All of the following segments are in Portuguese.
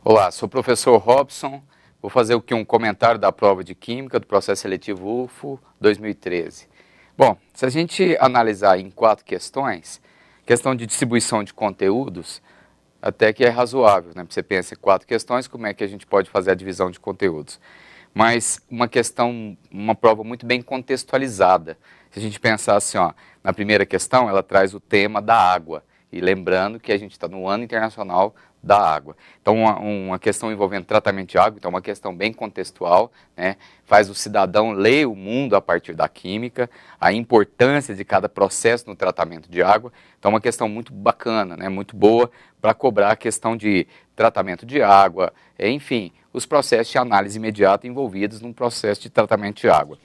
Olá, sou o professor Robson, vou fazer aqui um comentário da prova de Química do processo seletivo UFO 2013. Bom, se a gente analisar em 4 questões, questão de distribuição de conteúdos, até que é razoável, né? Você pensa em 4 questões, como é que a gente pode fazer a divisão de conteúdos? Mas uma prova muito bem contextualizada. Se a gente pensar assim, ó, na primeira questão, ela traz o tema da água. E lembrando que a gente está no Ano Internacional da Água. Então, uma questão envolvendo tratamento de água, então uma questão bem contextual, né? Faz o cidadão ler o mundo a partir da química, a importância de cada processo no tratamento de água. Então, uma questão muito bacana, né? Muito boa para cobrar a questão de tratamento de água, enfim, os processos de análise imediata envolvidos num processo de tratamento de água.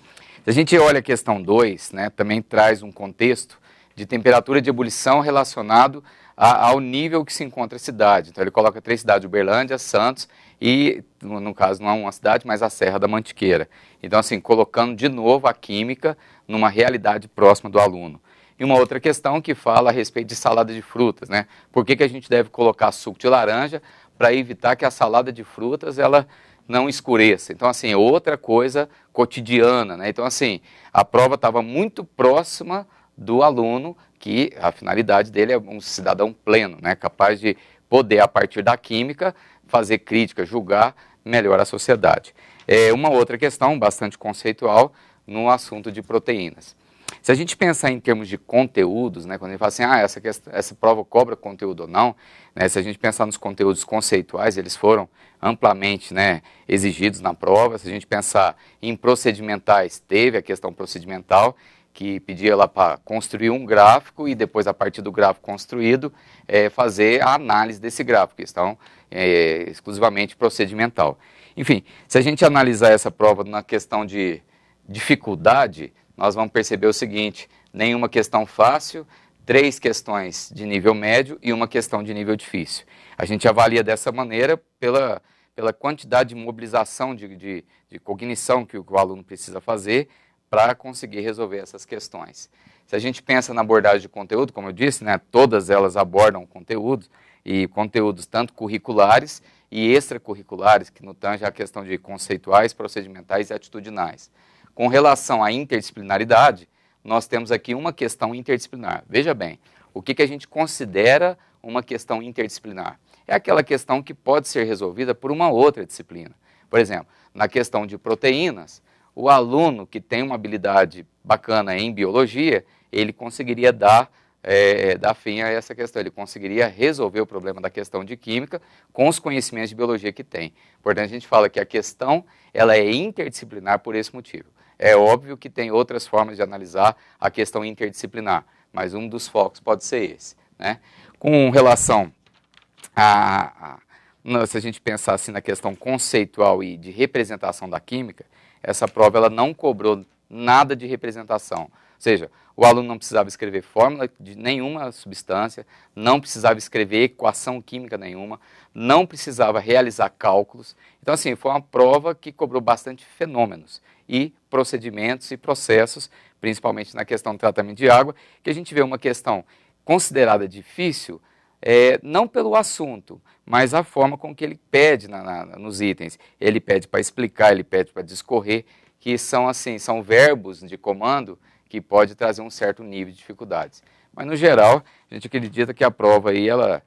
Se a gente olha a questão 2, né, também traz um contexto de temperatura de ebulição relacionado ao nível que se encontra a cidade. Então ele coloca 3 cidades, Uberlândia, Santos e, no caso, não é uma cidade, mas a Serra da Mantiqueira. Então, assim, colocando de novo a química numa realidade próxima do aluno. E uma outra questão que fala a respeito de salada de frutas, né? Por que a gente deve colocar suco de laranja para evitar que a salada de frutas ela não escureça? Então, assim, outra coisa cotidiana, né? Então, assim, a prova estava muito próxima do aluno, que a finalidade dele é um cidadão pleno, né, capaz de poder, a partir da química, fazer crítica, julgar melhor a sociedade. Uma outra questão bastante conceitual no assunto de proteínas. Se a gente pensar em termos de conteúdos, né, quando a gente fala assim, essa prova cobra conteúdo ou não, né, se a gente pensar nos conteúdos conceituais, eles foram amplamente, né, exigidos na prova. Se a gente pensar em procedimentais, teve a questão procedimental, que pedia lá para construir um gráfico e depois, a partir do gráfico construído, fazer a análise desse gráfico, questão exclusivamente procedimental. Enfim, se a gente analisar essa prova na questão de dificuldade, nós vamos perceber o seguinte: nenhuma questão fácil, 3 questões de nível médio e uma questão de nível difícil. A gente avalia dessa maneira pela quantidade de mobilização de cognição que o aluno precisa fazer para conseguir resolver essas questões. Se a gente pensa na abordagem de conteúdo, como eu disse, né, todas elas abordam conteúdos, e conteúdos tanto curriculares e extracurriculares, que no tange a questão de conceituais, procedimentais e atitudinais. Com relação à interdisciplinaridade, nós temos aqui uma questão interdisciplinar. Veja bem, o que a gente considera uma questão interdisciplinar? É aquela questão que pode ser resolvida por uma outra disciplina. Por exemplo, na questão de proteínas, o aluno que tem uma habilidade bacana em biologia, ele conseguiria dar fim a essa questão, ele conseguiria resolver o problema da questão de química com os conhecimentos de biologia que tem. Portanto, a gente fala que a questão ela é interdisciplinar por esse motivo. É óbvio que tem outras formas de analisar a questão interdisciplinar, mas um dos focos pode ser esse, né? Com relação se a gente pensar assim na questão conceitual e de representação da química, essa prova ela não cobrou nada de representação. Ou seja, o aluno não precisava escrever fórmula de nenhuma substância, não precisava escrever equação química nenhuma, não precisava realizar cálculos. Então, assim, foi uma prova que cobrou bastante fenômenos e procedimentos e processos, principalmente na questão do tratamento de água, que a gente vê uma questão considerada difícil, não pelo assunto, mas a forma com que ele pede nos itens. Ele pede para explicar, ele pede para discorrer, que são assim, são verbos de comando que pode trazer um certo nível de dificuldades. Mas no geral, a gente acredita que a prova aí, ela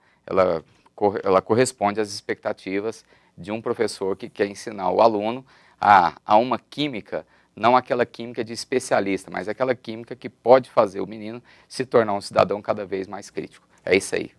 corresponde às expectativas de um professor que quer ensinar o aluno a uma química, não aquela química de especialista, mas aquela química que pode fazer o menino se tornar um cidadão cada vez mais crítico. É isso aí.